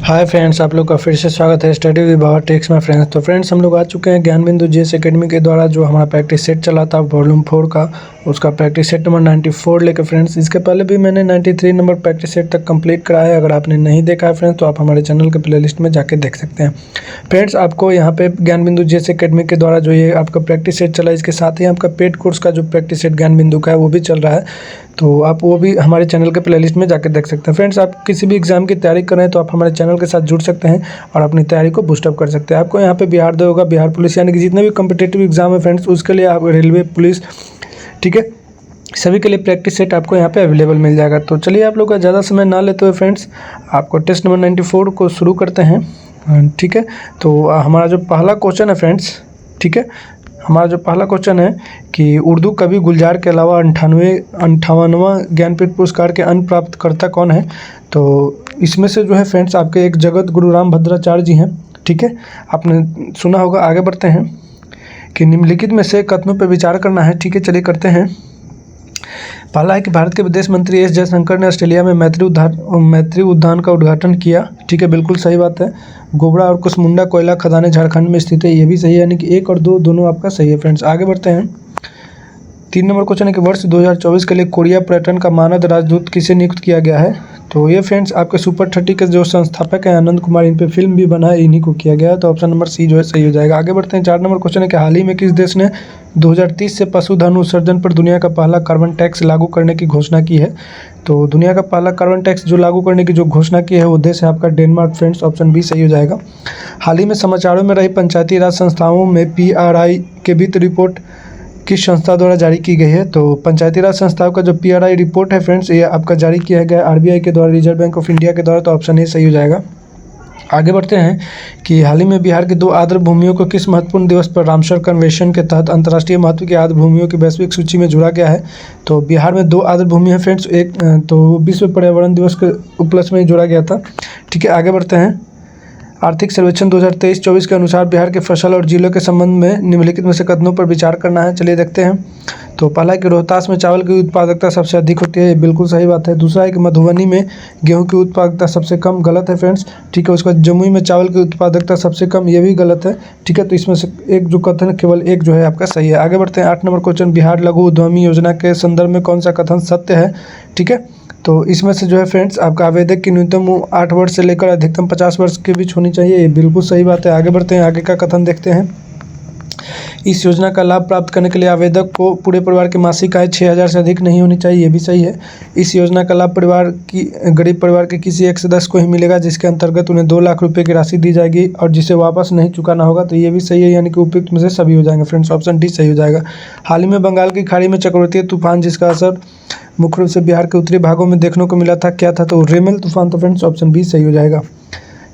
Hi friends, आप लोग का फिर से स्वागत है स्टडी विद बाबा टेक्स में फ्रेंड्स। तो फ्रेंड्स हम लोग आ चुके हैं ज्ञान बिंदु जीएस एकेडमी के द्वारा जो हमारा प्रैक्टिस सेट चला था वॉल्यूम 4 का, उसका प्रैक्टिस सेट नंबर 94 लेके फ्रेंड्स। इसके पहले भी मैंने 93 नंबर प्रैक्टिस सेट तक कंप्लीट कराया है। अगर आपने नहीं देखा है फ्रेंड्स तो आप हमारे चैनल के प्लेलिस्ट में जाके देख सकते हैं। फ्रेंड्स आपको यहाँ पे ज्ञान बिंदु जीएस एकेडमी के द्वारा जो ये आपका प्रैक्टिस सेट चला, इसके साथ ही आपका पेड कोर्स का जो प्रैक्टिस सेट ज्ञान बिंदु का है वो भी चल रहा है, तो आप वो भी हमारे चैनल के प्लेलिस्ट में जाकर देख सकते हैं। फ्रेंड्स आप किसी भी एग्जाम की तैयारी कर रहे हैं तो आप हमारे चैनल के साथ जुड़ सकते हैं और अपनी तैयारी को बूस्टअप कर सकते हैं। आपको यहाँ पे बिहार दरोगा, बिहार पुलिस यानी कि जितने भी कॉम्पिटिटिव एग्जाम है फ्रेंड्स उसके लिए, आप रेलवे पुलिस, ठीक है, सभी के लिए प्रैक्टिस सेट आपको यहाँ पे अवेलेबल मिल जाएगा। तो चलिए आप लोग का ज़्यादा समय ना लेते हुए फ्रेंड्स आपको टेस्ट नंबर 94 को शुरू करते हैं। ठीक है, तो हमारा जो पहला क्वेश्चन है फ्रेंड्स, ठीक है, हमारा जो पहला क्वेश्चन है कि उर्दू कवि गुलजार के अलावा 58वां ज्ञानपीठ पुरस्कार के अन्य प्राप्तकर्ता कौन है। तो इसमें से जो है फ्रेंड्स आपके एक जगत गुरु राम भद्राचार्य जी हैं, ठीक है, आपने सुना होगा। आगे बढ़ते हैं कि निम्नलिखित में से कथनों पर विचार करना है। ठीक है, चलिए करते हैं। पहला है कि भारत के विदेश मंत्री एस जयशंकर ने ऑस्ट्रेलिया में मैत्री उद्यान का उद्घाटन किया। ठीक है, बिल्कुल सही बात है। गोबरा और कुसमुंडा कोयला खदानें झारखंड में स्थित है, ये भी सही है, यानी कि 1 और 2 दोनों आपका सही है फ्रेंड्स। आगे बढ़ते हैं। 3 नंबर क्वेश्चन है कि वर्ष 2024 के लिए कोरिया पर्यटन का मानद राजदूत किसे नियुक्त किया गया है। तो ये फ्रेंड्स आपके सुपर 30 के जो संस्थापक हैं आनंद कुमार, इन पे फिल्म भी बना है, इन्हीं को किया गया है। तो ऑप्शन नंबर सी जो है सही हो जाएगा। आगे बढ़ते हैं। 4 नंबर क्वेश्चन है कि हाल ही में किस देश ने 2030 से पशुधन उत्सर्जन पर दुनिया का पहला कार्बन टैक्स लागू करने की घोषणा की है। तो दुनिया का पहला कार्बन टैक्स जो लागू करने की जो घोषणा की है वो देश है आपका डेनमार्क फ्रेंड्स। ऑप्शन बी सही हो जाएगा। हाल ही में समाचारों में रही पंचायती राज संस्थाओं में PRI के वित्त रिपोर्ट किस संस्था द्वारा जारी की गई है। तो पंचायती राज संस्थाओं का जो PRI रिपोर्ट है फ्रेंड्स ये आपका जारी किया गया RBI के द्वारा, रिजर्व बैंक ऑफ इंडिया के द्वारा। तो ऑप्शन ए सही हो जाएगा। आगे बढ़ते हैं कि हाल ही में बिहार की 2 आर्द्र भूमियों को किस महत्वपूर्ण दिवस पर रामसर कन्वेंशन के तहत अंतर्राष्ट्रीय महत्व की आर्द्र भूमियों की वैश्विक सूची में जोड़ा गया है। तो बिहार में 2 आर्द्र भूमि है फ्रेंड्स, एक तो विश्व पर्यावरण दिवस के उपलक्ष्य में जोड़ा गया था। ठीक है, आगे बढ़ते हैं। आर्थिक सर्वेक्षण 2023-24 के अनुसार बिहार के फसल और जिलों के संबंध में निम्नलिखित में से कथनों पर विचार करना है। चलिए देखते हैं। तो पहला है कि रोहतास में चावल की उत्पादकता सबसे अधिक होती है, ये बिल्कुल सही बात है। दूसरा है कि मधुबनी में गेहूं की उत्पादकता सबसे कम, गलत है फ्रेंड्स। ठीक है, उसके बाद जमुई में चावल की उत्पादकता सबसे कम, ये भी गलत है। ठीक है, तो इसमें से एक जो कथन केवल एक जो है आपका सही है। आगे बढ़ते हैं। 8 नंबर क्वेश्चन, बिहार लघु उद्यमी योजना के संदर्भ में कौन सा कथन सत्य है। ठीक है, तो इसमें से जो है फ्रेंड्स आपका आवेदक की न्यूनतम 8 वर्ष से लेकर अधिकतम 50 वर्ष के बीच होनी चाहिए, ये बिल्कुल सही बात है। आगे बढ़ते हैं, आगे का कथन देखते हैं। इस योजना का लाभ प्राप्त करने के लिए आवेदक को पूरे परिवार की मासिक आय 6,000 से अधिक नहीं होनी चाहिए, ये भी सही है। इस योजना का लाभ गरीब परिवार के किसी एक सदस्य को ही मिलेगा जिसके अंतर्गत उन्हें 2 लाख रुपए की राशि दी जाएगी और जिसे वापस नहीं चुकाना होगा, तो ये भी सही है, यानी कि उपयुक्त में से सभी हो जाएंगे फ्रेंड्स। ऑप्शन डी सही हो जाएगा। हाल ही में बंगाल की खाड़ी में चक्रवाती तूफान जिसका असर मुख्य रूप से बिहार के उत्तरी भागों में देखने को मिला था, क्या था, तो रेमल तूफान। तो फ्रेंड्स ऑप्शन बी सही हो जाएगा।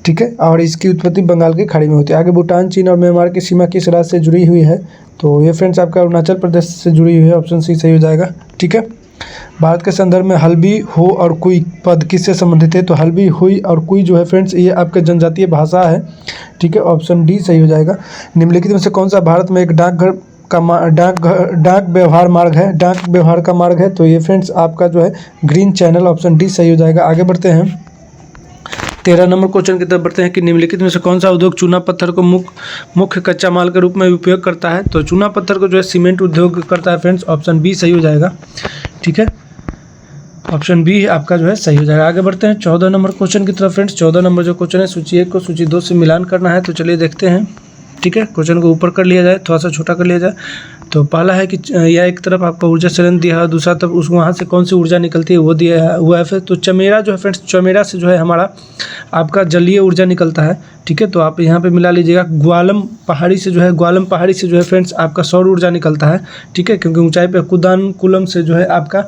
ठीक है, और इसकी उत्पत्ति बंगाल की खाड़ी में होती है। आगे भूटान, चीन और म्यांमार की सीमा किस राज्य से जुड़ी हुई है। तो ये फ्रेंड्स आपका अरुणाचल प्रदेश से जुड़ी हुई है, ऑप्शन सी सही हो जाएगा। ठीक है, भारत के संदर्भ में हल्बी, हो और कुई पद किससे संबंधित है। तो हल्बी, हुई और कुई जो है फ्रेंड्स ये आपके जनजातीय भाषा है। ठीक है, ऑप्शन डी सही हो जाएगा। निम्नलिखित में से कौन सा भारत में एक डाक व्यवहार मार्ग है, डाक व्यवहार का मार्ग है। तो ये फ्रेंड्स आपका जो है ग्रीन चैनल, ऑप्शन डी सही हो जाएगा। आगे बढ़ते हैं। 13 नंबर क्वेश्चन की तरफ बढ़ते हैं कि निम्नलिखित में से कौन सा उद्योग चूना पत्थर को मुख्य कच्चा माल के रूप में उपयोग करता है। तो चूना पत्थर को जो है सीमेंट उद्योग करता है फ्रेंड्स, ऑप्शन बी सही हो जाएगा। ठीक है, ऑप्शन बी आपका जो है सही हो जाएगा। आगे बढ़ते हैं 14 नंबर क्वेश्चन की तरफ फ्रेंड्स। 14 नंबर जो क्वेश्चन है सूची 1 को सूची 2 से मिलान करना है। तो चलिए देखते हैं। ठीक है, क्वेश्चन को ऊपर कर लिया जाए, थोड़ा सा छोटा कर लिया जाए। तो पहला है कि यह एक तरफ आपका ऊर्जा संयंत्र दिया है, दूसरा तरफ उस वहाँ से कौन सी ऊर्जा निकलती है वो दिया हुआ है। फिर तो चमेरा जो है फ्रेंड्स, चमेरा से जो है हमारा आपका जलीय ऊर्जा निकलता है। ठीक है, तो आप यहाँ पे मिला लीजिएगा। ग्वालम पहाड़ी से जो है फ्रेंड्स आपका सौर ऊर्जा निकलता है। ठीक है, क्योंकि ऊंचाई पे कुदानकुलम से जो है आपका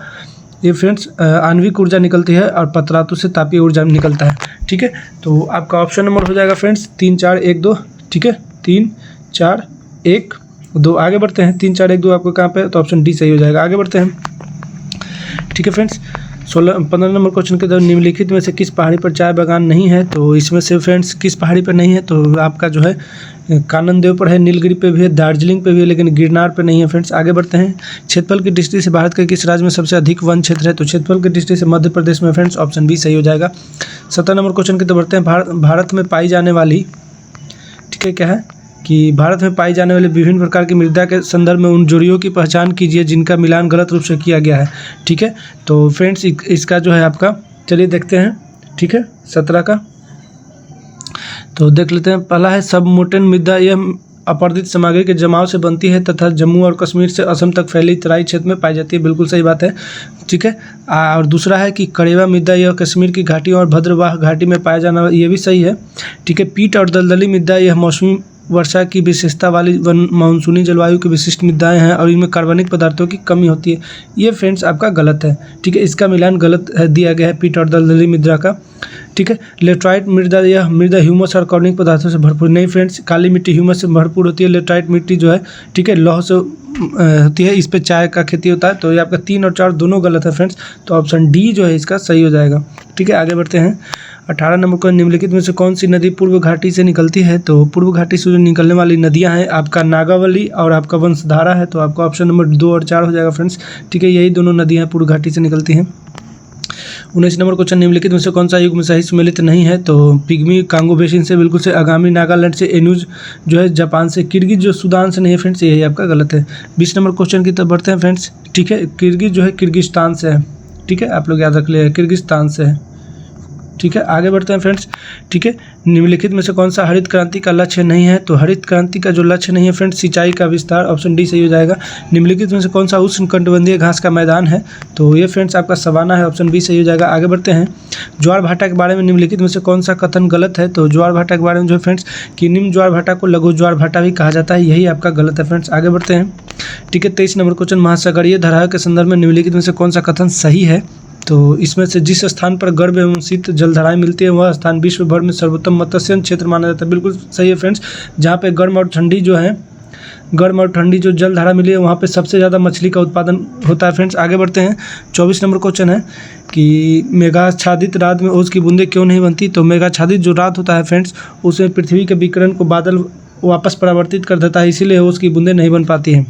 ये फ्रेंड्स आणविक ऊर्जा निकलती है और पतरातु से तापीय ऊर्जा निकलता है। ठीक है, तो आपका ऑप्शन नंबर हो जाएगा फ्रेंड्स 3, 4, 1, 2। ठीक है, 3, 4, 1, 2। आगे बढ़ते हैं। 3, 4, 1, 2 आपको कहाँ पे, तो ऑप्शन डी सही हो जाएगा। आगे बढ़ते हैं। ठीक है फ्रेंड्स, 15 नंबर क्वेश्चन के दौरान निम्नलिखित में से किस पहाड़ी पर चाय बागान नहीं है। तो इसमें से फ्रेंड्स किस पहाड़ी पर नहीं है, तो आपका जो है कानन देव पर है, नीलगिरी पे भी है, दार्जिलिंग पे भी है, लेकिन गिरनार पे नहीं है फ्रेंड्स। आगे बढ़ते हैं। क्षेत्रफल की दृष्टि से भारत के किस राज्य में सबसे अधिक वन क्षेत्र है? तो क्षेत्रफल की दृष्टि से मध्य प्रदेश में फ्रेंड्स, ऑप्शन बी सही हो जाएगा। 17 नंबर क्वेश्चन की तरफ बढ़ते हैं। भारत में पाई जाने वाली, ठीक है, क्या है कि भारत में पाई जाने वाली विभिन्न प्रकार की मृदा के संदर्भ में उन जोड़ियों की पहचान कीजिए जिनका मिलान गलत रूप से किया गया है। ठीक है, तो फ्रेंड्स इसका जो है आपका, चलिए देखते हैं। ठीक है, 17 का तो देख लेते हैं। पहला है सबमोटेन मृदा, यह अपरदित सामग्री के जमाव से बनती है तथा जम्मू और कश्मीर से असम तक फैली तराई क्षेत्र में पाई जाती है। बिल्कुल सही बात है। ठीक है, और दूसरा है कि कड़ेवा मृदा, यह कश्मीर की घाटी और भद्रवाह घाटी में पाया जाना, ये भी सही है। ठीक है, पीट और दलदली मृदा, यह मौसमी वर्षा की विशेषता वाली मानसूनी जलवायु की विशिष्ट मृदाएं हैं और इनमें कार्बनिक पदार्थों की कमी होती है। ये फ्रेंड्स आपका गलत है। ठीक है, इसका मिलान गलत है दिया गया है पीट और दलदली मृदा का। ठीक है, लेटराइट मृदा, यह मृदा ह्यूमस और कार्बनिक पदार्थों से भरपूर नहीं फ्रेंड्स, काली मिट्टी ह्यूमस से भरपूर होती है। लेटराइट मिट्टी जो है, ठीक है, लौह से होती है, इस पे चाय का खेती होता है। तो ये आपका 3 और 4 दोनों गलत है फ्रेंड्स, तो ऑप्शन डी जो है इसका सही हो जाएगा। ठीक है, आगे बढ़ते हैं। 18 नंबर को, निम्नलिखित में से कौन सी नदी पूर्व घाटी से निकलती है? तो पूर्व घाटी से जो निकलने वाली नदियां हैं आपका नागावली और आपका वंशधारा है, तो आपका ऑप्शन नंबर 2 और 4 हो जाएगा फ्रेंड्स। ठीक है, यही दोनों नदियां पूर्व घाटी से निकलती हैं। 19 नंबर क्वेश्चन, निम्नलिखित में से कौन सा युग में सही सम्मिलित नहीं है? तो पिग्मी कांगो बेसिन से बिल्कुल से, आगामी नागालैंड से, एनुज जो है जापान से, किर्गिज जो सूडान से नहीं है फ्रेंड्स, यही आपका गलत है। 20 नंबर क्वेश्चन की तरफ बढ़ते हैं फ्रेंड्स। ठीक है, किर्गिज जो है किर्गिस्तान से है। ठीक है, आप लोग याद रख लिया, किर्गिस्तान से है। ठीक है, आगे बढ़ते हैं फ्रेंड्स। ठीक है, निम्नलिखित में से कौन सा हरित क्रांति का लक्ष्य नहीं है? तो हरित क्रांति का जो लक्ष्य नहीं है फ्रेंड्स, सिंचाई का विस्तार, ऑप्शन डी सही हो जाएगा। निम्नलिखित में से कौन सा उष्णकटिबंधीय घास का मैदान है? तो ये फ्रेंड्स आपका सवाना है, ऑप्शन बी सही हो जाएगा। आगे बढ़ते हैं। ज्वार भाटा के बारे में निम्नलिखित में से कौन सा कथन गलत है? तो ज्वार भाटा के बारे में जो है फ्रेंड्स कि निम्न ज्वार भाटा को लघु ज्वार भाटा भी कहा जाता है, यही आपका गलत है फ्रेंड्स। आगे बढ़ते हैं। ठीक है, 23 नंबर क्वेश्चन, महासागरीय धाराओं के संदर्भ में निम्नलिखित में से कौन सा कथन सही है? तो इसमें से जिस स्थान पर गर्म एवं शीत जलधाराएं मिलती है वह स्थान विश्व भर में सर्वोत्तम मत्स्य क्षेत्र माना जाता है। बिल्कुल सही है फ्रेंड्स, जहाँ पे गर्म और ठंडी जो जलधारा मिली है वहाँ पे सबसे ज़्यादा मछली का उत्पादन होता है फ्रेंड्स। आगे बढ़ते हैं। 24 नंबर क्वेश्चन है कि मेघाच्छादित रात में ओस की बूंदें क्यों नहीं बनती? तो मेघाच्छादित जो रात होता है फ्रेंड्स, उसमें पृथ्वी के विकिरण को बादल वापस परावर्तित कर देता है, इसीलिए ओस की बूंदें नहीं बन पाती हैं।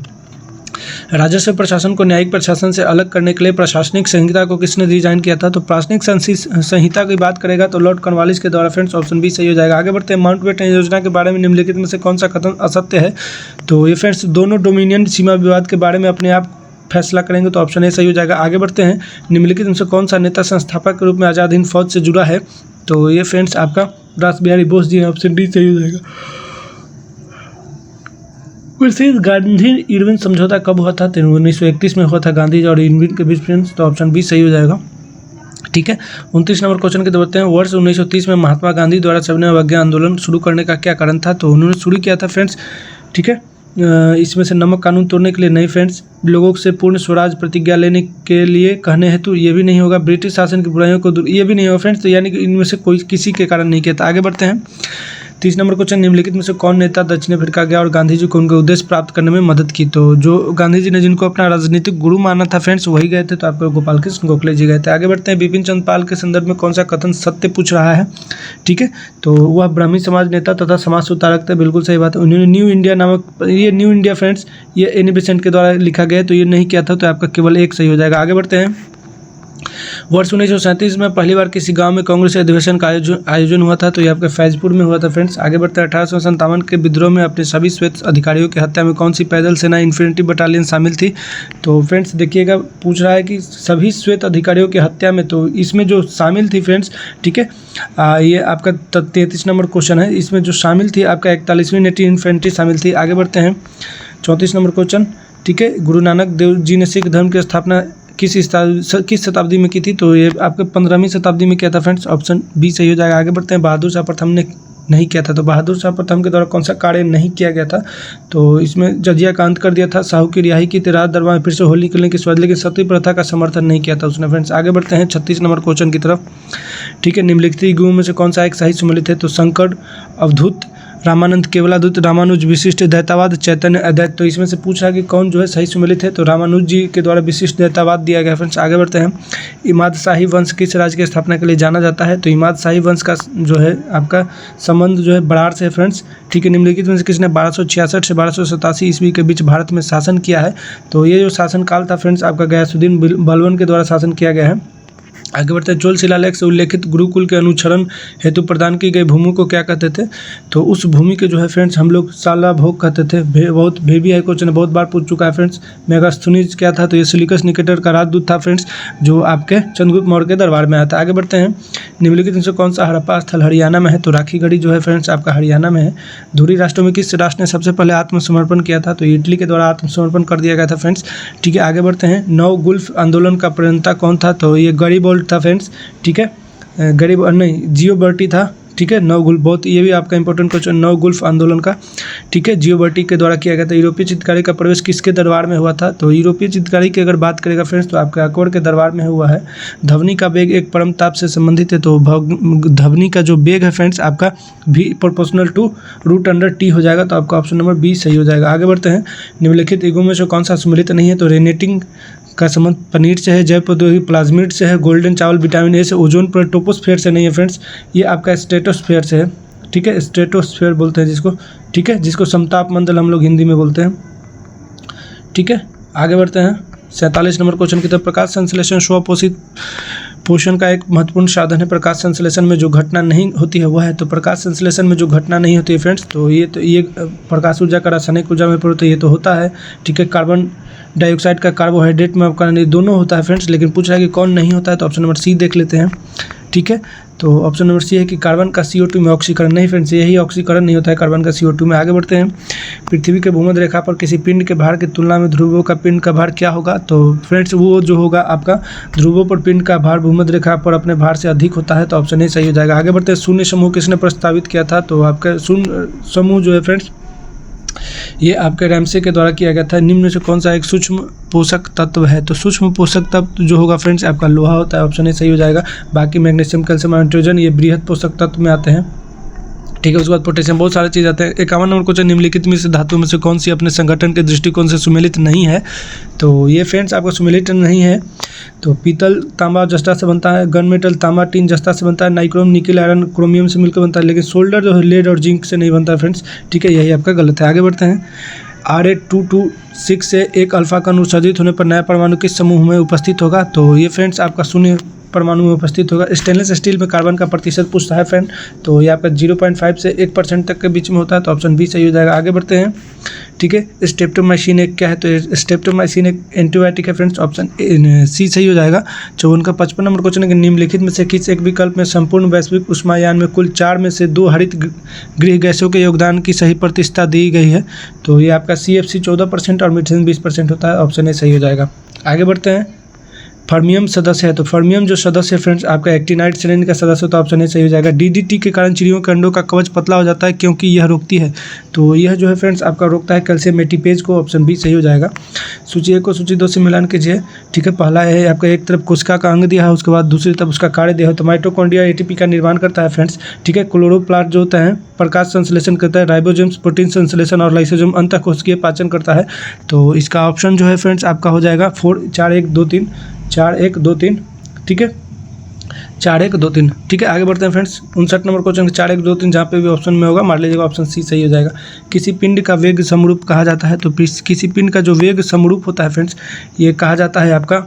राजस्व प्रशासन को न्यायिक प्रशासन से अलग करने के लिए प्रशासनिक संहिता को किसने डिजाइन किया था? तो प्रशासनिक संहिता की बात करेगा तो लॉर्ड कॉर्नवालिस के द्वारा फ्रेंड्स, ऑप्शन बी सही हो जाएगा। आगे बढ़ते हैं। माउंटबेटन योजना के बारे में निम्नलिखित में से कौन सा कथन असत्य है? तो ये फ्रेंड्स दोनों डोमिनियन सीमा विवाद के बारे में अपने आप फैसला करेंगे, तो ऑप्शन ए सही हो जाएगा। आगे बढ़ते हैं। निम्नलिखित में से कौन सा नेता संस्थापक के रूप में आज़ाद हिंद फौज से जुड़ा है? तो ये फ्रेंड्स आपका रास बिहारी बोस जी है, ऑप्शन डी सही हो जाएगा। वैसे गांधी इरविन समझौता कब हुआ था? तो 1931 में हुआ था गांधी और इरविन के बीच फ्रेंड्स, तो ऑप्शन बी सही हो जाएगा। ठीक है, 29 नंबर क्वेश्चन के बढ़ते हैं। वर्ष 1930 में महात्मा गांधी द्वारा सविनय अवज्ञा आंदोलन शुरू करने का क्या कारण था? तो उन्होंने शुरू किया था फ्रेंड्स, ठीक है, इसमें से नमक कानून तोड़ने के लिए नहीं फ्रेंड्स, लोगों से पूर्ण स्वराज प्रतिज्ञा लेने के लिए कहने हेतु, ये भी नहीं होगा। ब्रिटिश शासन की बुराइयों को दूर, ये भी नहीं होगा फ्रेंड्स, तो यानी कि इनमें से कोई किसी के कारण नहीं किया था। आगे बढ़ते हैं। 30 नंबर क्वेश्चन, निम्नलिखित में से कौन नेता दक्षिण अफ्रीका गया और गांधी जी को उनके उद्देश्य प्राप्त करने में मदद की? तो जो गांधी जी ने जिनको अपना राजनीतिक गुरु माना था फ्रेंड्स, वही गए थे, तो आपको गोपाल कृष्ण गोखले जी गए थे। आगे बढ़ते हैं। बिपिन चंद्र पाल के संदर्भ में कौन सा कथन सत्य पूछ रहा है? ठीक है, तो वह ब्राह्मी समाज नेता तथा समाज सुधारक थे, बिल्कुल सही बात है। उन्होंने न्यू इंडिया नामक, ये न्यू इंडिया फ्रेंड्स ये एनी बेसेंट के द्वारा लिखा गया है, तो ये नहीं किया था, तो आपका केवल एक सही हो जाएगा। आगे बढ़ते हैं। वर्ष 1937 में पहली बार किसी गांव में कांग्रेस अधिवेशन का आयोजन हुआ था, तो ये आपके फैजपुर में हुआ था फ्रेंड्स। आगे बढ़ते हैं। 1857 के विद्रोह में अपने सभी श्वेत अधिकारियों की हत्या में कौन सी पैदल सेना इन्फेंट्री बटालियन शामिल थी? तो फ्रेंड्स देखिएगा, पूछ रहा है कि सभी श्वेत अधिकारियों की हत्या में, तो इसमें जो शामिल थी फ्रेंड्स, ठीक है, ये आपका 33 नंबर क्वेश्चन है। इसमें जो शामिल थी आपका 41वीं नेटिव इन्फेंट्री शामिल थी। आगे बढ़ते हैं। 34 नंबर क्वेश्चन, ठीक है, गुरु नानक देव जी ने सिख धर्म की स्थापना किस शताब्दी में की थी? तो ये आपके 15वीं शताब्दी में किया था फ्रेंड्स, ऑप्शन बी सही हो जाएगा। आगे बढ़ते हैं। बहादुर शाह प्रथम ने नहीं किया था, तो बहादुर शाह प्रथम के द्वारा कौन सा कार्य नहीं किया गया था? तो इसमें जजिया का अंत कर दिया था, साहू की रिहाई की, राज दरबार में फिर से होली खेलने की स्वाद, लेकिन सती प्रथा का समर्थन नहीं किया था उसने फ्रेंड्स। आगे बढ़ते हैं 36 नंबर क्वेश्चन की तरफ। ठीक है, निम्नलिखित युगों में से कौन सा एक सही सम्मिलित है? तो संकट, अवधूत, रामानंद केवलादूत, रामानुज विशिष्ट द्वैतावाद, चैतन्य अद्वैत। तो इसमें से पूछा कि कौन जो है सही सुमेलित है, तो रामानुज जी के द्वारा विशिष्ट द्वैतावाद दिया गया। फ्रेंड्स आगे बढ़ते हैं। इमाद शाही वंश किस राज्य की स्थापना के लिए जाना जाता है, तो इमाद शाही वंश का जो है आपका संबंध जो है बराड़ से है। फ्रेंड्स ठीक है, निम्नलिखित में से किसने 1266 से 1287 ईस्वी के बीच भारत में शासन किया है, तो ये जो शासन काल था फ्रेंड्स आपका गयासुद्दीन बलबन के द्वारा शासन किया गया है। आगे बढ़ते हैं। चोल शिलालेख से उल्लेखित गुरुकुल के अनुचरण हेतु प्रदान की गई भूमि को क्या कहते थे, तो उस भूमि के जो है फ्रेंड्स हम लोग साला भोग कहते थे। बहुत भी है, क्वेश्चन बहुत बार पूछ चुका है फ्रेंड्स। मेगास्थनीज क्या था, तो ये सिलिकस निकेटर का राजदूत था फ्रेंड्स, जो आपके चंद्रगुप्त मौर्य के दरबार में आता है। आगे बढ़ते हैं। निम्नलिखित में से कौन सा हड़प्पा स्थल हरियाणा में है, तो राखीगढ़ी जो है फ्रेंड्स आपका हरियाणा में है। धुरी राष्ट्रों में किस राष्ट्र ने सबसे पहले आत्मसमर्पण किया था, तो इटली के द्वारा आत्मसमर्पण कर दिया गया था फ्रेंड्स। ठीक है, आगे बढ़ते हैं। नव गुल्फ आंदोलन का प्रणेता कौन था, तो ये गरीबोल्ड था फ्रेंड्स। ठीक है, गरीब नहीं, जियोबर्टी था। ठीक है, नवगुल्फ, बहुत ये भी आपका इंपॉर्टेंट क्वेश्चन, नवगुल्फ आंदोलन का। ठीक है, जियोबर्टी के द्वारा किया गया था। यूरोपीय चित्रकारी का प्रवेश किसके दरबार में हुआ था, तो यूरोपीय चित्रकारी की अगर बात करेगा फ्रेंड्स तो आपके अकबर के दरबार में हुआ है। ध्वनि का वेग एक परम ताप से संबंधित है, तो ध्वनि का जो वेग है फ्रेंड्स आपका v प्रोपोर्शनल टू √T हो जाएगा, तो आपका ऑप्शन नंबर बी सही हो जाएगा। आगे बढ़ते हैं। निम्नलिखित युगों में से कौन सा सम्मिलित नहीं है, तो रेनेटिंग का संबंध पनीर से है, जैव प्रौद्योगिकी प्लाज्मिड से है, गोल्डन चावल विटामिन ए से, ओजोन पर टोपोस्फेयर से नहीं है फ्रेंड्स, ये आपका स्ट्रेटोस्फेयर से है। ठीक है, स्ट्रेटोस्फेयर बोलते हैं जिसको। ठीक है, जिसको समताप मंडल हम लोग हिंदी में बोलते हैं। ठीक है, आगे बढ़ते हैं। 47 नंबर क्वेश्चन की तरफ। प्रकाश संश्लेषण स्वपोषित पोषण का एक महत्वपूर्ण साधन है। प्रकाश संश्लेषण में जो घटना नहीं होती है वह है, तो प्रकाश संश्लेषण में जो घटना नहीं होती है फ्रेंड्स, तो ये प्रकाश ऊर्जा का रासायनिक ऊर्जा में परिवर्तन ये तो होता है। ठीक है, कार्बन डाइऑक्साइड का कार्बोहाइड्रेट में अपकरण दोनों होता है फ्रेंड्स, लेकिन पूछ रहा है कि कौन नहीं होता है, तो ऑप्शन नंबर सी देख लेते हैं। ठीक है, तो ऑप्शन नंबर सी है कि कार्बन का CO2 में ऑक्सीकरण नहीं फ्रेंड्स, यही ऑक्सीकरण नहीं होता है कार्बन का CO2 में। आगे बढ़ते हैं। पृथ्वी के भूमध्य रेखा पर किसी पिंड के भार की तुलना में ध्रुवों का पिंड का भार क्या होगा, तो फ्रेंड्स वो जो होगा आपका ध्रुवों पर पिंड का भार भूमध्य रेखा पर अपने भार से अधिक होता है, तो ऑप्शन ए सही हो जाएगा। आगे बढ़ते हैं। शून्य समूह किसने प्रस्तावित किया था, तो आपका शून्य समूह जो है फ्रेंड्स ये आपके रैमसे के द्वारा किया गया था। निम्न में से कौन सा एक सूक्ष्म पोषक तत्व है, तो सूक्ष्म पोषक तत्व जो होगा फ्रेंड्स आपका लोहा होता है, ऑप्शन ए सही हो जाएगा। बाकी मैग्नीशियम, कैल्शियम, नाइट्रोजन ये बृहद पोषक तत्व में आते हैं। ठीक है, उसके बाद पोटेशियम, बहुत सारे चीज़ आते हैं। 51 नंबर क्वेश्चन। निम्नलिखित में से धातु में से कौन सी अपने संगठन के दृष्टिकोण से सुमेलित नहीं है, तो ये फ्रेंड्स आपका सुमेलित नहीं है, तो पीतल तांबा जस्ता से बनता है, गन मेटल तांबा टीन जस्ता से बनता है, नाइक्रोम निकल आयरन क्रोमियम से मिलकर बनता है, लेकिन सोल्डर जो है लेड और जिंक से नहीं बनता है फ्रेंड्स। ठीक है, यही आपका गलत है। आगे बढ़ते हैं। Ra226 से एक अल्फा का अनुसर्जित होने पर नया परमाणु किस समूह में उपस्थित होगा, तो ये फ्रेंड्स आपका शून्य परमाणु में उपस्थित होगा। स्टेनलेस स्टील में कार्बन का प्रतिशत पूछता है फ्रेंड, तो ये आपका 0.5 से 1% तक के बीच में होता है, तो ऑप्शन बी सही हो जाएगा। आगे बढ़ते हैं। ठीक है, स्ट्रेप्टोमाइसिन एक क्या है, तो स्ट्रेप्टोमाइसिन एक एंटीबायोटिक है फ्रेंड्स, ऑप्शन सी सही हो जाएगा। 54 नंबर क्वेश्चन है कि निम्नलिखित में से किस एक विकल्प में संपूर्ण वैश्विक उष्मायान में कुल 4 में से 2 हरित गृह गैसों के योगदान की सही प्रतिशतता दी गई है, तो ये आपका CFC 14% और मीथेन 20% होता है, ऑप्शन ए सही हो जाएगा। आगे बढ़ते हैं। फर्मियम सदस्य है, तो फर्मियम जो सदस्य है फ्रेंड्स आपका एक्टिनाइड श्रेणी का सदस्य, तो ऑप्शन ए सही हो जाएगा। DDT के कारण चिड़ियों के अंडों का कवच पतला हो जाता है क्योंकि यह रोकती है, तो यह जो है फ्रेंड्स आपका रोकता है कैल्शियम एटीपेज को, ऑप्शन बी सही हो जाएगा। सूची 1 को सूची 2 से मिलान कीजिए। ठीक है, पहला है आपका एक तरफ कोशिका का अंग दिया है, उसके बाद दूसरी तरफ उसका कार्य दिया है, तो माइटोकॉन्ड्रिया ATP का निर्माण करता है फ्रेंड्स। ठीक है, क्लोरोप्लास्ट जो होता है प्रकाश संश्लेषण करता है, राइबोसोम्स प्रोटीन संश्लेषण और लाइसोसोम अंतःकोशिकीय पाचन करता है, तो इसका ऑप्शन जो है फ्रेंड्स आपका हो जाएगा 4 1 2 3 4 1 2 3। ठीक है, 4 1 2 3। ठीक है, आगे बढ़ते हैं फ्रेंड्स। 59 नंबर क्वेश्चन 4 1 2 3 जहाँ पे भी ऑप्शन में होगा मार लीजिएगा, ऑप्शन सी सही हो जाएगा। किसी पिंड का वेग समरूप कहा जाता है, तो किसी पिंड का जो वेग समरूप होता है फ्रेंड्स ये कहा जाता है आपका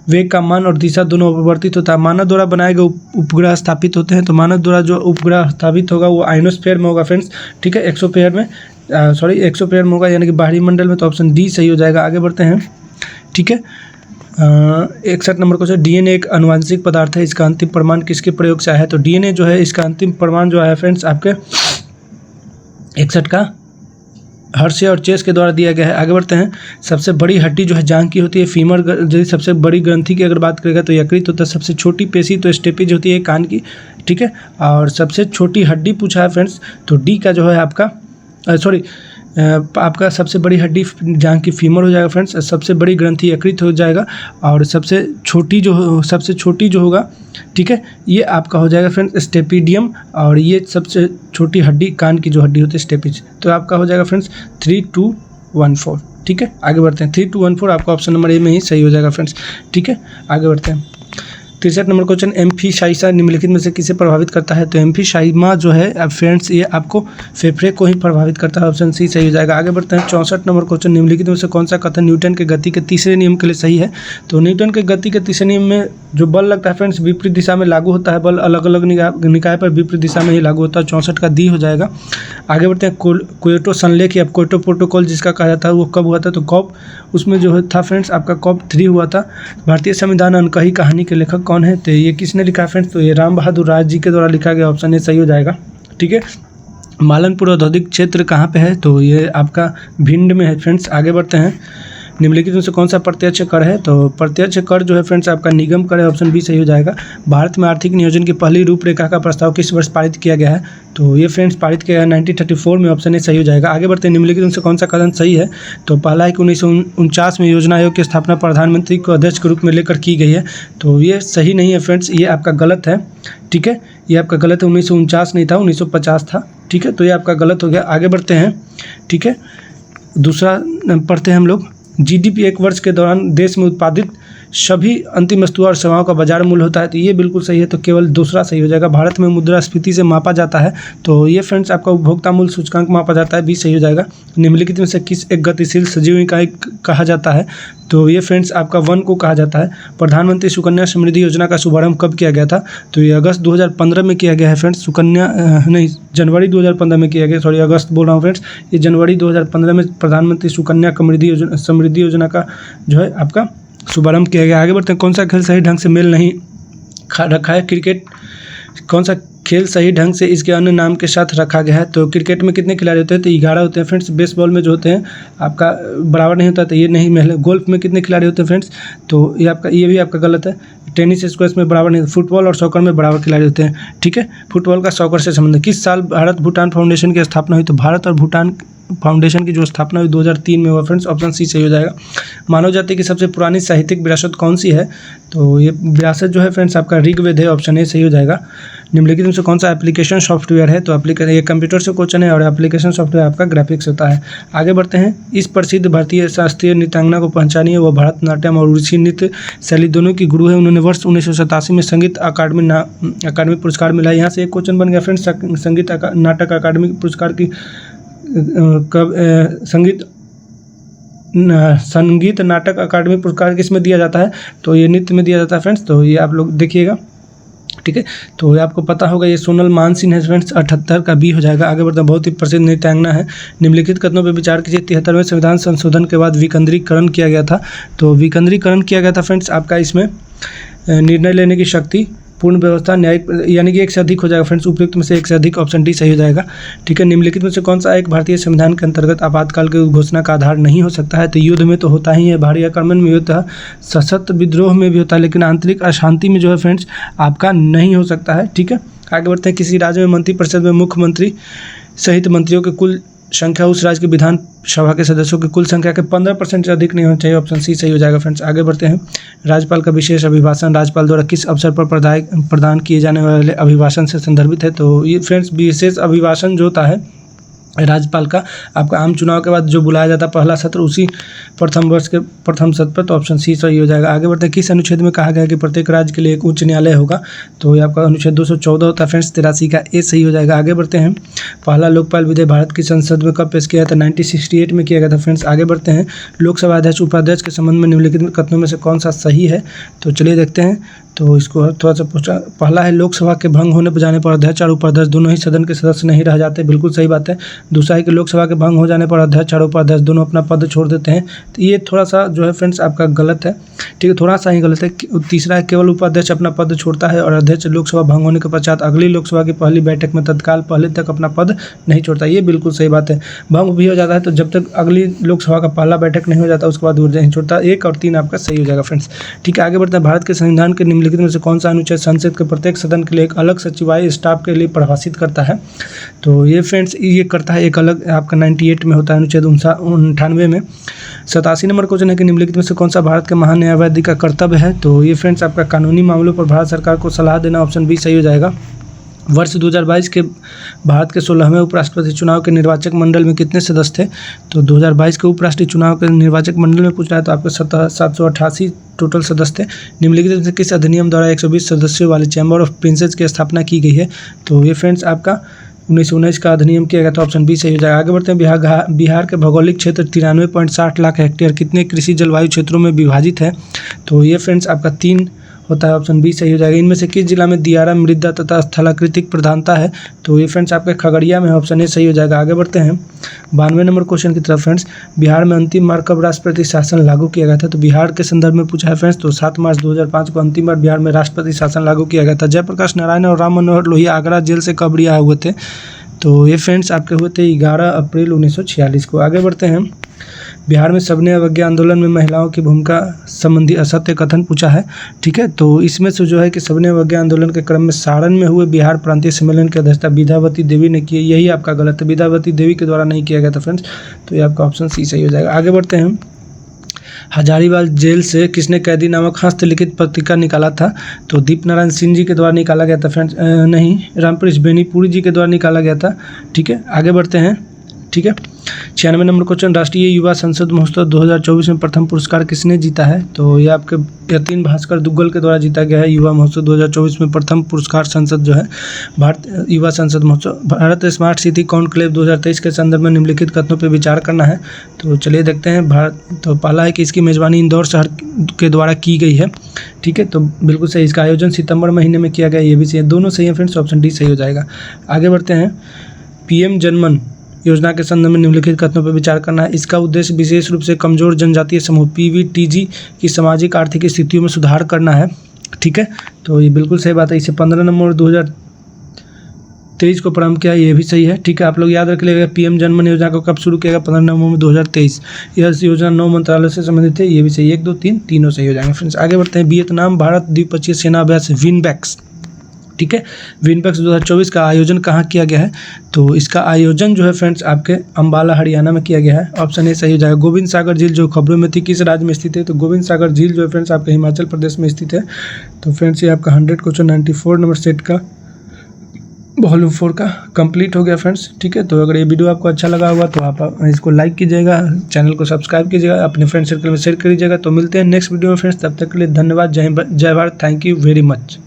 वेग का मान और दिशा दोनों अपवर्तित होता है। मानव द्वारा बनाए गए उपग्रह स्थापित होते हैं, तो मानव द्वारा जो उपग्रह स्थापित होगा वो आयनोस्फीयर में होगा फ्रेंड्स। ठीक है, एक्सोस्फीयर में होगा, यानी कि बाहरी मंडल में, तो ऑप्शन डी सही हो जाएगा। आगे बढ़ते हैं। ठीक है, 61 नंबर क्वेश्चन। DNA एक आनुवंशिक पदार्थ है, इसका अंतिम प्रमाण किसके प्रयोग से आया है, तो DNA जो है इसका अंतिम प्रमाण जो है फ्रेंड्स आपके 61 का हर्षे और चेस के द्वारा दिया गया है। आगे बढ़ते हैं। सबसे बड़ी हड्डी जो है जांघ की होती है, फीमर। यदि सबसे बड़ी ग्रंथि की अगर बात करेगा तो यकृत होता है। सबसे छोटी पेशी तो स्टेपेज होती है कान की। ठीक है, और सबसे छोटी हड्डी पूछा है फ्रेंड्स, तो डी का जो है आपका आपका सबसे बड़ी हड्डी जांघ की फीमर हो जाएगा फ्रेंड्स। सबसे बड़ी ग्रंथि यकृत हो जाएगा, और सबसे छोटी जो होगा ठीक है। ये आपका हो जाएगा फ्रेंड्स स्टेपिडियम, और ये सबसे छोटी हड्डी कान की जो हड्डी होती है स्टेपिज, तो आपका हो जाएगा फ्रेंड्स 3214। ठीक है, आगे बढ़ते हैं। 3214 आपका ऑप्शन नंबर ए में ही सही हो जाएगा फ्रेंड्स। ठीक है, आगे बढ़ते हैं। 63 नंबर क्वेश्चन, एम्फीसाइमा निम्नलिखित में से किसे प्रभावित करता है? तो एम्फीसाइमा जो है फ्रेंड्स ये आपको फेफड़े को ही प्रभावित करता है, ऑप्शन सी सही हो जाएगा। आगे बढ़ते हैं। 64 नंबर क्वेश्चन, निम्नलिखित में से कौन सा कथन न्यूटन के गति के तीसरे नियम के लिए सही है? तो न्यूटन के गति के तीसरे नियम में जो बल लगता है फ्रेंड्स विपरीत दिशा में लागू होता है, बल अलग अलग निकाय पर विपरीत दिशा में ही लागू होता है, 64 का डी हो जाएगा। आगे बढ़ते हैं। क्योटो संलेख या क्योटो प्रोटोकॉल जिसका कहा जाता है वो कब हुआ था? तो कॉप उसमें जो था फ्रेंड्स आपका कॉप 3 हुआ था। भारतीय संविधान अनकही कहानी के लेखक कौन है? तो ये किसने लिखा है फ्रेंड्स? तो ये राम बहादुर राय जी के द्वारा लिखा गया, ऑप्शन ए सही हो जाएगा। ठीक है, मालनपुर औद्योगिक क्षेत्र कहाँ पे है? तो ये आपका भिंड में है फ्रेंड्स। आगे बढ़ते हैं। निम्नलिखित में से कौन सा प्रत्यक्ष कर है? तो प्रत्यक्ष कर जो है फ्रेंड्स आपका निगम कर है, ऑप्शन बी सही हो जाएगा। भारत में आर्थिक नियोजन की पहली रूपरेखा का प्रस्ताव किस वर्ष पारित किया गया है? तो ये फ्रेंड्स पारित किया गया 1934 में, ऑप्शन ए सही हो जाएगा। आगे बढ़ते हैं। निम्नलिखित में से कौन सा कथन सही है? तो पहला है कि 1949 में योजना आयोग की स्थापना प्रधानमंत्री को अध्यक्ष के रूप में लेकर की गई है, तो ये सही नहीं है फ्रेंड्स, ये आपका गलत है। ठीक है, ये आपका गलत है, 1949 नहीं था, 1950 था। ठीक है, तो ये आपका गलत हो गया। आगे बढ़ते हैं। ठीक है, दूसरा पढ़ते हैं हम लोग। जीडीपी एक वर्ष के दौरान देश में उत्पादित सभी अंतिम वस्तुओं और सेवाओं का बाजार मूल्य होता है, तो ये बिल्कुल सही है, तो केवल दूसरा सही हो जाएगा। भारत में मुद्रास्फीति से मापा जाता है, तो ये फ्रेंड्स आपका उपभोक्ता मूल्य सूचकांक मापा जाता है, बी सही हो जाएगा। निम्नलिखित में से किस एक गतिशील सजीव इकाई कहा जाता है? तो ये फ्रेंड्स आपका वन को कहा जाता है। प्रधानमंत्री सुकन्या समृद्धि योजना का शुभारंभ कब किया गया था? तो ये अगस्त 2015 में किया गया है फ्रेंड्स। जनवरी 2015 में किया गया, सॉरी अगस्त बोल रहा हूँ फ्रेंड्स, ये जनवरी 2015 में प्रधानमंत्री सुकन्या समृद्धि योजना का जो है आपका शुभारंभ किया गया। आगे बढ़ते हैं। कौन सा खेल सही ढंग से मेल नहीं रखा है? क्रिकेट कौन सा खेल सही ढंग से इसके अन्य नाम के साथ रखा गया है? तो क्रिकेट में कितने खिलाड़ी होते हैं? तो 11 होते हैं फ्रेंड्स। बेसबॉल में जो होते हैं आपका बराबर नहीं होता, तो ये नहीं महल। गोल्फ में कितने खिलाड़ी होते हैं फ्रेंड्स? तो ये भी आपका गलत है। टेनिस स्क्वैश में बराबर नहीं, फुटबॉल और सॉकर में बराबर खिलाड़ी होते हैं। ठीक है, फुटबॉल का सॉकर से संबंध। किस साल भारत भूटान फाउंडेशन की स्थापना हुई? तो भारत और भूटान फाउंडेशन की जो स्थापना हुई 2003 में हुआ फ्रेंड्स, ऑप्शन सी सही हो जाएगा। मानव जाति की सबसे पुरानी साहित्यिक विरासत कौन सी है? तो ये विरासत जो है फ्रेंड्स आपका ऋग्वेद है, ऑप्शन ए सही हो जाएगा। निम्नलिखित में से कौन सा एप्लीकेशन सॉफ्टवेयर है? तो ये कंप्यूटर से क्वेश्चन है, और एप्लीकेशन सॉफ्टवेयर आपका ग्राफिक्स होता है। आगे बढ़ते हैं। इस प्रसिद्ध भारतीय शास्त्रीय नृत्यांगना को पहचानिए, वह भरतनाट्यम और उड़ीसी नृत्य शैली दोनों की गुरु है। उन्होंने वर्ष 1987 में संगीत अकादमी पुरस्कार मिला। यहाँ से एक क्वेश्चन बन गया फ्रेंड्स, संगीत नाटक अकादमी पुरस्कार की संगीत नाटक अकादमी पुरस्कार किस में दिया जाता है? तो ये नृत्य में दिया जाता है फ्रेंड्स, तो ये आप लोग देखिएगा। ठीक है, तो ये आपको पता होगा, ये सोनल मानसिंह है फ्रेंड्स, 78 का बी हो जाएगा। आगे बढ़ते हैं। बहुत ही प्रसिद्ध नृत्यांगना है। निम्नलिखित कथनों पर विचार कीजिए। 73वें संविधान संशोधन के बाद विकेंद्रीकरण किया गया था, तो विकेंद्रीकरण किया गया था फ्रेंड्स आपका इसमें निर्णय लेने की शक्ति, पूर्ण व्यवस्था, न्यायिक, यानी कि एक से अधिक हो जाएगा फ्रेंड्स। उपयुक्त में से एक से अधिक, ऑप्शन डी सही हो जाएगा। ठीक है, निम्नलिखित में से कौन सा एक भारतीय संविधान के अंतर्गत आपातकाल की घोषणा का आधार नहीं हो सकता है? तो युद्ध में तो होता ही है, भारी आक्रमण में होता है, सशस्त्र विद्रोह में भी होता है, लेकिन आंतरिक अशांति में जो है फ्रेंड्स आपका नहीं हो सकता है। ठीक है, आगे बढ़ते हैं। किसी राज्य में मंत्रिपरिषद में मुख्यमंत्री सहित मंत्रियों की कुल संख्या उस राज्य के विधान सभा के सदस्यों की कुल संख्या के 15% से अधिक नहीं होना चाहिए, ऑप्शन सी सही हो जाएगा फ्रेंड्स। आगे बढ़ते हैं। राज्यपाल का विशेष अभिभाषण राज्यपाल द्वारा किस अवसर पर प्रदान किए जाने वाले अभिभाषण से संदर्भित है? तो ये फ्रेंड्स विशेष अभिभाषण जो होता है राज्यपाल का आपका आम चुनाव के बाद जो बुलाया जाता है पहला सत्र, उसी प्रथम वर्ष के प्रथम सत्र पर, तो ऑप्शन सी सही हो जाएगा। आगे बढ़ते हैं। किस अनुच्छेद में कहा गया है कि प्रत्येक राज्य के लिए एक उच्च न्यायालय होगा? तो ये आपका अनुच्छेद 214 होता है फ्रेंड्स, 83 का ए सही हो जाएगा। आगे बढ़ते हैं। पहला लोकपाल विधेयक भारत की संसद में कब पेश किया था? 1968 में किया गया था फ्रेंड्स। आगे बढ़ते हैं। लोकसभा अध्यक्ष उपाध्यक्ष के संबंध में निम्नलिखित कथनों में से कौन सा सही है? तो चलिए देखते हैं। तो इसको थोड़ा सा पूछा। पहला है लोकसभा के भंग होने पर जाने पर अध्यक्ष और उपाध्यक्ष दोनों ही सदन के सदस्य नहीं रह जाते, बिल्कुल सही बात है। दूसरा है कि लोकसभा के भंग हो जाने पर अध्यक्ष और उपाध्यक्ष दोनों अपना पद छोड़ देते हैं, तो ये थोड़ा सा जो है फ्रेंड्स आपका गलत है। ठीक है, थोड़ा सा ही गलत है। तीसरा है केवल उपाध्यक्ष अपना पद छोड़ता है और अध्यक्ष लोकसभा भंग होने के पश्चात अगली लोकसभा की पहली बैठक में तत्काल पहले तक अपना पद नहीं छोड़ता, ये बिल्कुल सही बात है। भंग भी हो जाता है तो जब तक अगली लोकसभा का पहला बैठक नहीं हो जाता उसके बाद वो नहीं छोड़ता। 1 और 3 आपका सही हो जाएगा फ्रेंड्स। ठीक है, आगे बढ़ते हैं। भारत के संविधान के निम्नलिखित निम्नलिखित में से कौन सा अनुच्छेद संसद के प्रत्येक सदन के लिए एक अलग सचिवालय स्टाफ के लिए परिभाषित करता है? तो ये फ्रेंड्स ये करता है एक अलग, आपका 98 में होता है अनुच्छेद 98 में। 87 नंबर क्वेश्चन है कि निम्नलिखित में से कौन सा भारत के महान न्यायवादी का कर्तव्य है? तो ये फ्रेंड्स आपका कानूनी मामलों पर भारत सरकार को सलाह देना, ऑप्शन बी सही हो जाएगा। वर्ष 2022 के भारत के 16वें उपराष्ट्रपति चुनाव के निर्वाचक मंडल में कितने सदस्य थे? तो 2022 के उपराष्ट्रपति चुनाव के निर्वाचक मंडल में पूछ रहा है तो आपके 788 टोटल सदस्य थे। निम्नलिखित में से किस अधिनियम द्वारा 120 सदस्यों वाले चैम्बर ऑफ प्रिंसेस की स्थापना की गई है? तो ये फ्रेंड्स आपका 1919 का अधिनियम किया गया था, ऑप्शन बी सही हो जाएगा। आगे बढ़ते हैं। बिहार के भौगोलिक क्षेत्र 93.60 लाख हेक्टेयर कितने कृषि जलवायु क्षेत्रों में विभाजित है? तो ये फ्रेंड्स आपका 3 होता है, ऑप्शन बी सही हो जाएगा। इनमें से किस जिला में दियारा मृदा तथा स्थलाकृतिक प्रधानता है? तो ये फ्रेंड्स आपके खगड़िया में, ऑप्शन ए सही हो जाएगा। आगे बढ़ते हैं 92 नंबर क्वेश्चन की तरफ फ्रेंड्स। बिहार में अंतिम बार कब राष्ट्रपति शासन लागू किया गया था? तो बिहार के संदर्भ में पूछा है फ्रेंड्स। तो 7 मार्च 2005 को अंतिम बार बिहार में राष्ट्रपति शासन लागू किया गया था। जयप्रकाश नारायण और राम मनोहर लोहिया आगरा जेल से कब रिहा हुए थे? तो ये फ्रेंड्स आपके हुए थे 11 अप्रैल 1946 को। आगे बढ़ते हैं। बिहार में सबने अवज्ञा आंदोलन में महिलाओं की भूमिका संबंधी असत्य कथन पूछा है, ठीक है। तो इसमें से जो है कि सबने अवज्ञा आंदोलन के क्रम में सारण में हुए बिहार प्रांतीय सम्मेलन की अध्यक्षता विद्यावती देवी ने की, यही आपका गलत है, विद्यावती देवी के द्वारा नहीं किया गया था फ्रेंड्स। तो ये आपका ऑप्शन सी सही हो जाएगा। आगे बढ़ते हैं। हजारीबाग जेल से किसने कैदी नामक हस्तलिखित पत्रिका निकाला था? तो दीप नारायण सिंह जी के द्वारा निकाला गया था फ्रेंड्स, नहीं, रामप्रीत बेनीपुरी जी के द्वारा निकाला गया था, ठीक है। आगे बढ़ते हैं, ठीक है। 96 नंबर क्वेश्चन। राष्ट्रीय युवा संसद महोत्सव 2024 में प्रथम पुरस्कार किसने जीता है? तो ये आपके यतीन भास्कर दुग्गल के द्वारा जीता गया है। युवा महोत्सव 2024 में प्रथम पुरस्कार संसद जो है भारत युवा संसद महोत्सव। भारत स्मार्ट सिटी कॉन्क्लेव 2023 के संदर्भ में निम्नलिखित कथनों पर विचार करना है। तो चलिए देखते हैं। तो पहला है कि इसकी मेज़बानी इंदौर शहर के द्वारा की गई है, ठीक है। तो बिल्कुल सही। इसका आयोजन सितंबर महीने में किया गया, ये भी सही है। दोनों सही है फ्रेंड्स, ऑप्शन डी सही हो जाएगा। आगे बढ़ते हैं। PM जनमन योजना के संदर्भ में निम्नलिखित कथनों पर विचार करना है। इसका उद्देश्य विशेष रूप से कमजोर जनजातीय समूह PVTG की सामाजिक आर्थिक स्थितियों में सुधार करना है, ठीक है। तो ये बिल्कुल सही बात है। इसे 15 नवंबर 2023 को प्रारंभ किया, ये भी सही है, ठीक है। आप लोग याद रख लीजिएगा PM जनमन योजना को कब शुरू किया गया? 15 नवंबर 2023। यह योजना 9 मंत्रालयों से संबंधित है, ये भी सही। 1, 2, 3 तीनों सही हो जाएंगे फ्रेंड्स। आगे बढ़ते हैं। वियतनाम भारत द्विपक्षीय सेना अभ्यास विनबैक्स, ठीक है, विनबैक्स 2024 का आयोजन कहाँ किया गया है? तो इसका आयोजन जो है फ्रेंड्स आपके अंबाला हरियाणा में किया गया है, ऑप्शन ए सही हो जाएगा। गोविंद सागर झील जो खबरों में थी किस राज्य में स्थित है? तो गोविंद सागर झील जो है फ्रेंड्स आपके हिमाचल प्रदेश में स्थित है। तो फ्रेंड्स ये आपका 100 क्वेश्चन 94 नंबर सेट का वॉल्यूम 4 का कंप्लीट हो गया फ्रेंड्स, ठीक है। तो अगर ये वीडियो आपको अच्छा लगा होगा तो आप इसको लाइक कीजिएगा, चैनल को सब्सक्राइब कीजिएगा, अपने फ्रेंड सर्कल में शेयर कीजिएगा। तो मिलते हैं नेक्स्ट वीडियो में फ्रेंड्स, तब तक के लिए धन्यवाद। जय Bharat, thank you very much.